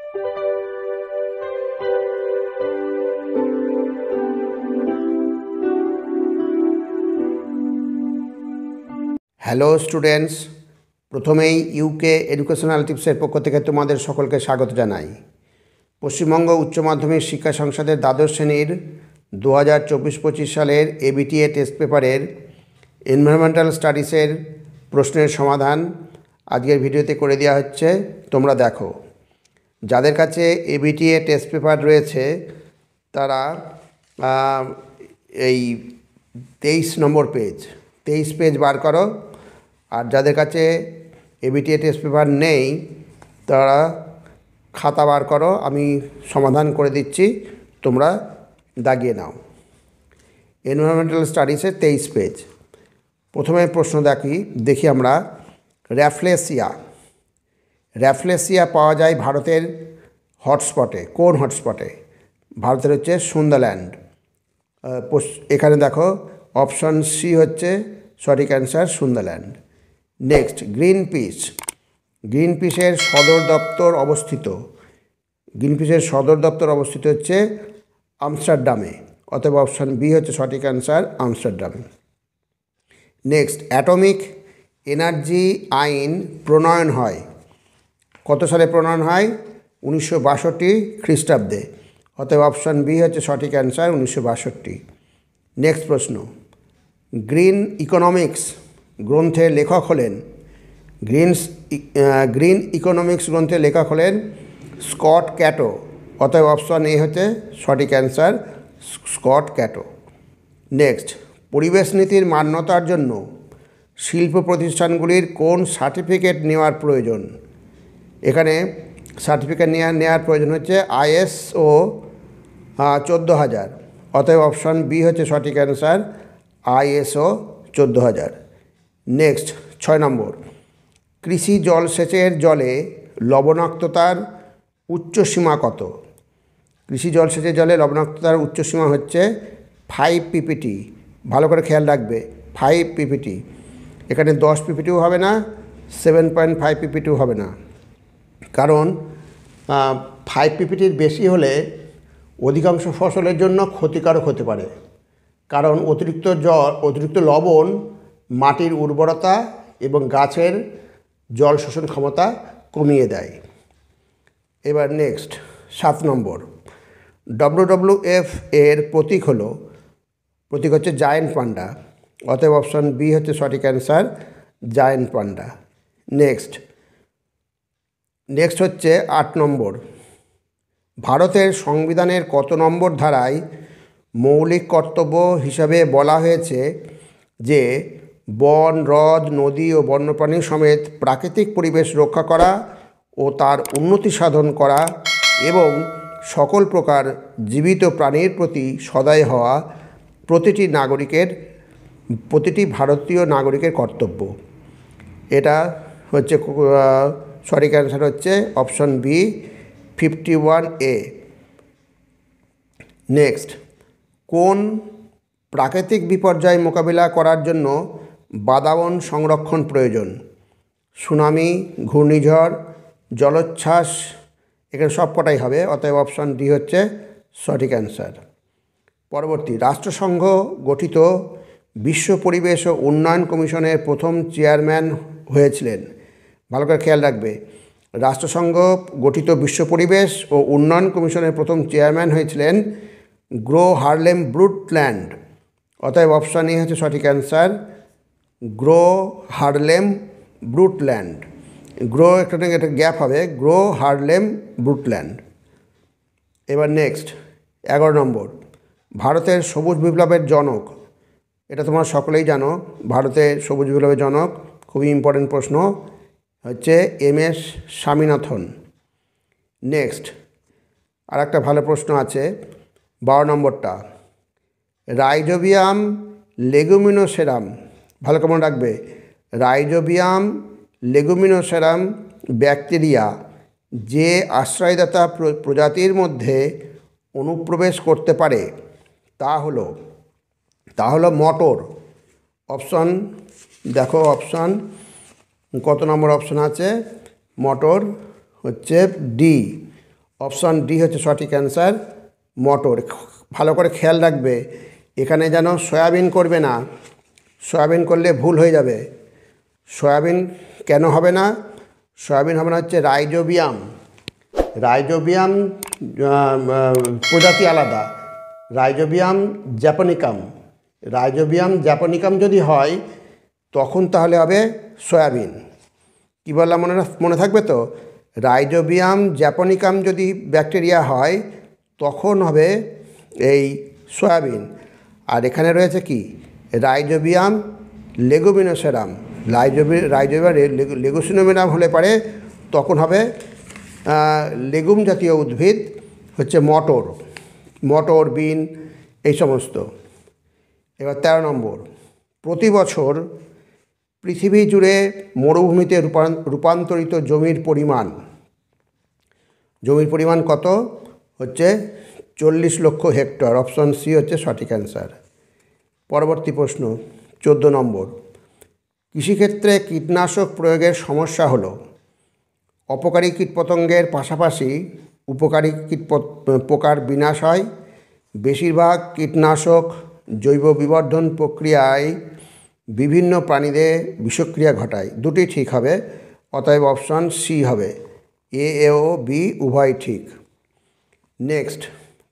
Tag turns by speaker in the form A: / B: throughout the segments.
A: Hello students, প্রথমেই UK educational টিপসের পক্ষ থেকে তোমাদের সকলকে স্বাগত জানাই। পশ্চিমবঙ্গ উচ্চ মাধ্যমিক শিক্ষা সংসদের দ্বাদশ শ্রেণীর 2024-25 সালের এবিটিএ টেস্ট পেপারের এনভায়রনমেন্টাল স্টাডিজের প্রশ্নের সমাধান আজকের ভিডিওতে করে দেওয়া হচ্ছে। তোমরা দেখো, যাদের কাছে এবিটিএ টেস্ট পেপার রয়েছে তারা এই 23 নম্বর পেজ 23 পেজ বার করো, আর যাদের কাছে এবিটিএ টেস্ট পেপার নেই তারা খাতা বার করো, আমি সমাধান করে দিচ্ছি, তোমরা দাগিয়ে নাও। Environmental স্টাডিজের 23 page. প্রথমে প্রশ্ন দেখি আমরা। র্যাফলেসিয়া পাওয়া যায় ভারতের হটস্পটে। কোন হটস্পটে? ভারতের হচ্ছে সুন্দরল্যান্ড। এখানে দেখো অপশন সি হচ্ছে সঠিক অ্যান্সার, সুন্দরল্যান্ড। নেক্সট, গ্রিনপিসের সদর দপ্তর অবস্থিত হচ্ছে আমস্টারডামে, অতএব অপশন বি হচ্ছে সঠিক অ্যান্সার, আমস্টারডামে। নেক্সট, অ্যাটমিক এনার্জি আইন প্রণয়ন হয় কত সালে? প্রণয়ন হয় 1962 খ্রিস্টাব্দে, অতএব অপশন বি হচ্ছে সঠিক অ্যান্সার, 1962। নেক্সট প্রশ্ন, গ্রিন ইকোনমিক্স গ্রন্থের লেখক হলেন স্কট ক্যাটো, অতএব অপশন এ হচ্ছে সঠিক অ্যান্সার, স্কট ক্যাটো। নেক্সট, পরিবেশ নীতির মান্যতার জন্য শিল্প প্রতিষ্ঠানগুলির কোন সার্টিফিকেট নেওয়ার প্রয়োজন? এখানে সার্টিফিকেট নেওয়ার প্রয়োজন হচ্ছে ISO 14000, অতএব অপশন বি হচ্ছে সঠিক অ্যান্সার, ISO 14000। নেক্সট, 6 নম্বর, কৃষি জলসেচের জলে লবণাক্ততার উচ্চসীমা কত? কৃষি জলসেচের জলে লবণাক্ততার উচ্চসীমা হচ্ছে 5 ppT। ভালো করে খেয়াল রাখবে, 5 ppT। এখানে 10 ppTও হবে না, 7.5 ppTও হবে না, কারণ 5 ppTর বেশি হলে অধিকাংশ ফসলের জন্য ক্ষতিকারক হতে পারে, কারণ অতিরিক্ত লবণ মাটির উর্বরতা এবং গাছের জল শোষণ ক্ষমতা কমিয়ে দেয়। এবার নেক্সট, 7 নম্বর, WWF এর প্রতীক হচ্ছে জায়ান্ট পান্ডা, অতএব অপশন বি হচ্ছে সঠিক অ্যান্সার, জায়ান্ট পান্ডা। নেক্সট হচ্ছে 8 নম্বর, ভারতের সংবিধানের কত নম্বর ধারায় মৌলিক কর্তব্য হিসাবে বলা হয়েছে যে বন, হ্রদ, নদী ও বন্যপ্রাণী সমেত প্রাকৃতিক পরিবেশ রক্ষা করা ও তার উন্নতি সাধন করা এবং সকল প্রকার জীবিত প্রাণীর প্রতি সদয় হওয়া প্রতিটি ভারতীয় নাগরিকের কর্তব্য? এটা হচ্ছে সঠিক অ্যান্সার হচ্ছে অপশন বি, 51A। নেক্সট, কোন প্রাকৃতিক বিপর্যয় মোকাবিলা করার জন্য বাতাবন সংরক্ষণ প্রয়োজন? সুনামি, ঘূর্ণিঝড়, জলোচ্ছ্বাস, এখানে সবকটাই হবে, অতএব অপশন ডি হচ্ছে সঠিক অ্যান্সার। পরবর্তী, রাষ্ট্রসংঘ গঠিত বিশ্ব পরিবেশ ও উন্নয়ন কমিশনের প্রথম চেয়ারম্যান হয়েছিলেন? ভালো করে খেয়াল রাখবে, রাষ্ট্রসংঘ গঠিত বিশ্ব পরিবেশ ও উন্নয়ন কমিশনের প্রথম চেয়ারম্যান হয়েছিলেন গ্রো হারলেম ব্রুটল্যান্ড, অতএব অপশন এ হচ্ছে সঠিক অ্যান্সার, গ্রো হারলেম ব্রুটল্যান্ড। গ্রো একটা গ্যাপ হবে, গ্রো হারলেম ব্রুটল্যান্ড। এবার নেক্সট, 11 নম্বর, ভারতের সবুজ বিপ্লবের জনক? এটা তোমরা সকলেই জানো, ভারতের সবুজ বিপ্লবের জনক, খুবই ইম্পর্টেন্ট প্রশ্ন, হচ্ছে MS স্বামীনাথন। নেক্সট, আর একটা ভালো প্রশ্ন আছে, 12 নম্বরটা, রাইজোবিয়াম লেগুমিনোসেরাম, ভালো করে মনে রাখবে, রাইজোবিয়াম লেগুমিনোসেরাম ব্যাকটেরিয়া যে আশ্রয়দাতা প্রজাতির মধ্যে অনুপ্রবেশ করতে পারে তা হলো মটর। অপশন দেখো, অপশন কত নম্বর অপশন আছে? মটর হচ্ছে ডি, অপশান ডি হচ্ছে সঠিক অ্যান্সার, মটর। ভালো করে খেয়াল রাখবে, এখানে যেন সয়াবিন করবে না, সয়াবিন করলে ভুল হয়ে যাবে। সয়াবিন কেন হবে না? সয়াবিন হবে না হচ্ছে রাইজোবিয়াম। রাইজোবিয়াম প্রজাতি আলাদা, রাইজোবিয়াম জ্যাপনিকাম। রাইজোবিয়াম জ্যাপনিকাম যদি হয় তখন তাহলে হবে সয়াবিন। কী বললাম মনে থাকবে তো? রাইজোবিয়াম জ্যাপনিকাম যদি ব্যাকটেরিয়া হয় তখন হবে এই সয়াবিন। আর এখানে রয়েছে কি রাইজোবিয়াম লেগুমিনোসেরাম। রাইজোবিয়াম লেগুমিনোসেরাম হলে পারে তখন হবে লেগুম জাতীয় উদ্ভিদ হচ্ছে মটর, মটর, বিন এই সমস্ত। এবার 13 নম্বর, প্রতি বছর পৃথিবী জুড়ে মরুভূমিতে রূপান্তরিত জমির পরিমাণ কত? হচ্ছে 40 লক্ষ হেক্টর। অপশন সি হচ্ছে সঠিক অ্যান্সার। পরবর্তী প্রশ্ন 14 নম্বর, কৃষিক্ষেত্রে কীটনাশক প্রয়োগের সমস্যা হলো অপকারী কীটপতঙ্গের পাশাপাশি উপকারী পোকার বিনাশ হয়, বেশিরভাগ কীটনাশক জৈব বিবর্ধন প্রক্রিয়ায় বিভিন্ন প্রাণীদের বিষক্রিয়া ঘটায়। দুটি ঠিক হবে, অতএব অপশন সি হবে, এ ও বি উভয় ঠিক। নেক্সট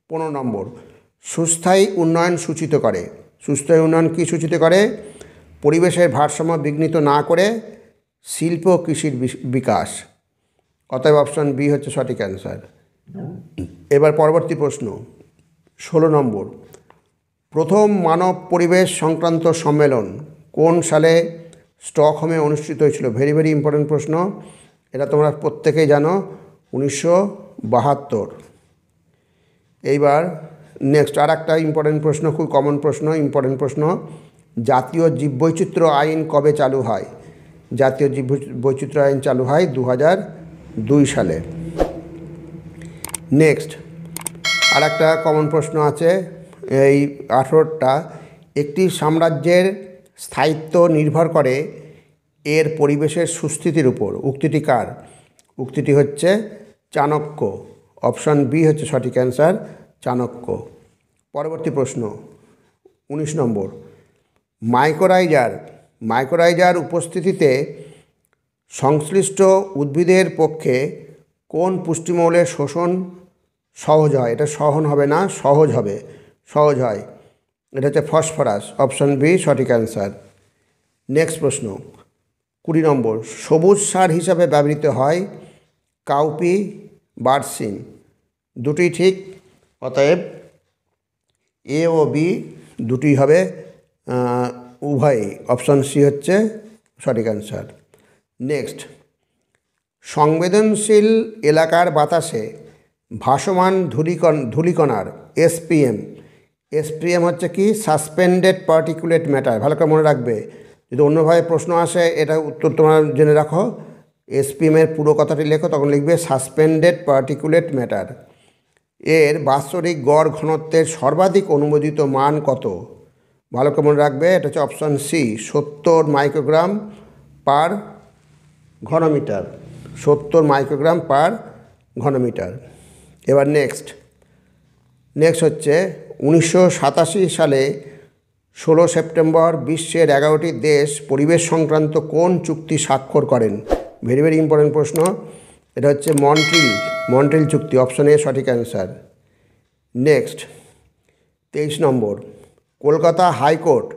A: 15 নম্বর, সুস্থায়ী উন্নয়ন সূচিত করে। সুস্থায়ী উন্নয়ন কী সূচিত করে? পরিবেশের ভারসাম্য বিঘ্নিত না করে শিল্প ও কৃষির বিকাশ। অতএব অপশন বি হচ্ছে সঠিক অ্যান্সার। এবার পরবর্তী প্রশ্ন 16 নম্বর, প্রথম মানব পরিবেশ সংক্রান্ত সম্মেলন কোন সালে স্টকহোমে অনুষ্ঠিত হয়েছিল? ভেরি ভেরি ইম্পর্টেন্ট প্রশ্ন, এটা তোমরা প্রত্যেকেই জানো, 1972। এইবার নেক্সট আর একটা ইম্পর্টেন্ট প্রশ্ন, খুব কমন প্রশ্ন, ইম্পর্টেন্ট প্রশ্ন, জাতীয় জীববৈচিত্র্য আইন কবে চালু হয়? জাতীয় জীববৈচিত্র্য আইন চালু হয় 2002 সালে। নেক্সট আর একটা কমন প্রশ্ন আছে, এই 18টা, একটি সাম্রাজ্যের স্থায়িত্ব নির্ভর করে এর পরিবেশের সুস্থিতির উপর। উক্তিটি কার? উক্তিটি হচ্ছে চাণক্য। অপশন বি হচ্ছে সঠিক অ্যান্সার, চাণক্য। পরবর্তী প্রশ্ন 19 নম্বর, মাইকোরাইজার উপস্থিতিতে সংশ্লিষ্ট উদ্ভিদের পক্ষে কোন পুষ্টিমৌলের শোষণ সহজ হয়? এটা সহন হবে না, সহজ হবে, সহজ হয়, এটা হচ্ছে ফসফরাস। অপশন বি সঠিক অ্যান্সার। নেক্সট প্রশ্ন 20 নম্বর, সবুজ সার হিসাবে ব্যবহৃত হয় কাউপি, বার্সিন। দুটি ঠিক, অতএব এ ও বি দুটি হবে উভয়ই। অপশন সি হচ্ছে সঠিক অ্যান্সার। নেক্সট, সংবেদনশীল এলাকার বাতাসে ভাসমান ধূলিকণার এসপিএম হচ্ছে কি? Suspended particulate matter. ভালো করে মনে রাখবে, যদি অন্যভাবে প্রশ্ন আসে এটা উত্তর তোমরা জেনে রাখো। এসপিএমের পুরো কথাটি লেখো, তখন লিখবে সাসপেন্ডেড পার্টিকুলেট ম্যাটার। এর বাৎসরিক গড় ঘনত্বের সর্বাধিক অনুমোদিত মান কত? ভালো করে মনে রাখবে, এটা হচ্ছে option C, 70 microgram per ঘনমিটার। 70 microgram per ঘনমিটার। এবার নেক্সট হচ্ছে 1987 সালে 16 সেপ্টেম্বর বিশ্বের 11টি দেশ পরিবেশ সংক্রান্ত কোন চুক্তি স্বাক্ষর করেন? ভেরি ভেরি ইম্পর্টেন্ট প্রশ্ন, এটা হচ্ছে মন্ট্রিল চুক্তি। অপশন এ সঠিক অ্যান্সার। নেক্সট 23 নম্বর, কলকাতা হাইকোর্ট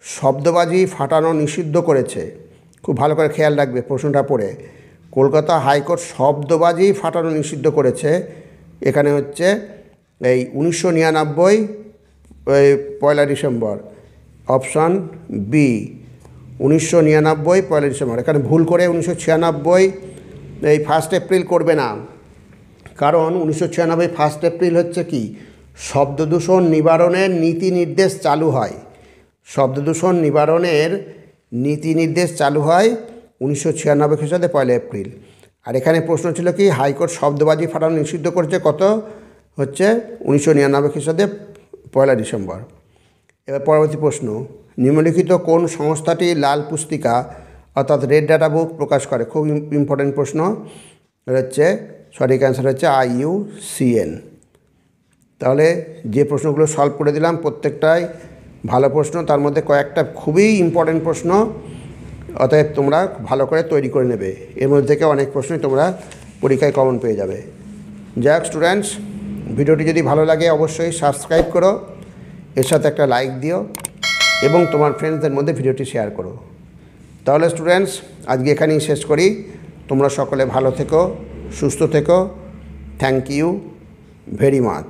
A: শব্দবাজি ফাটানো নিষিদ্ধ করেছে। খুব ভালো করে খেয়াল রাখবে প্রশ্নটা পড়ে। কলকাতা হাইকোর্ট শব্দবাজি ফাটানো নিষিদ্ধ করেছে, এখানে হচ্ছে এই 1999 পয়লা ডিসেম্বর। অপশান বি 1999 পয়লা ডিসেম্বর। এখানে ভুল করে 1996 এই 1 এপ্রিল করবে না, কারণ 1996 1 এপ্রিল হচ্ছে কি? শব্দদূষণ নিবারণের নীতি নির্দেশ চালু হয়। শব্দদূষণ নিবারণের নীতি নির্দেশ চালু হয় 1996 খ্রিস্টাব্দে 1 এপ্রিল। আর এখানে প্রশ্ন ছিল কি? হাইকোর্ট শব্দবাজি ফাটানো নিষিদ্ধ করেছে কত? হচ্ছে 1999 খ্রিস্টাব্দে 1 ডিসেম্বর। এবার পরবর্তী প্রশ্ন, নিম্নলিখিত কোন সংস্থাটি লাল পুস্তিকা অর্থাৎ রেড ডাটা বুক প্রকাশ করে? খুব ইম্পর্টেন্ট প্রশ্ন, হচ্ছে সঠিক অ্যান্সার হচ্ছে IUCN। তাহলে যে প্রশ্নগুলো সলভ করে দিলাম প্রত্যেকটাই ভালো প্রশ্ন, তার মধ্যে কয়েকটা খুবই ইম্পর্টেন্ট প্রশ্ন, অতএব তোমরা ভালো করে তৈরি করে নেবে। এর মধ্যে থেকে অনেক প্রশ্নই তোমরা পরীক্ষায় কমন পেয়ে যাবে। যাই হোক স্টুডেন্টস, ভিডিওটি যদি ভালো লাগে অবশ্যই সাবস্ক্রাইব করো, এর সাথে একটা লাইক দিও এবং তোমার ফ্রেন্ডসদের মধ্যে ভিডিওটি শেয়ার করো। তাহলে স্টুডেন্টস, আজকে এখানেই শেষ করি। তোমরা সকলে ভালো থেকো, সুস্থ থেকো। Thank you very much.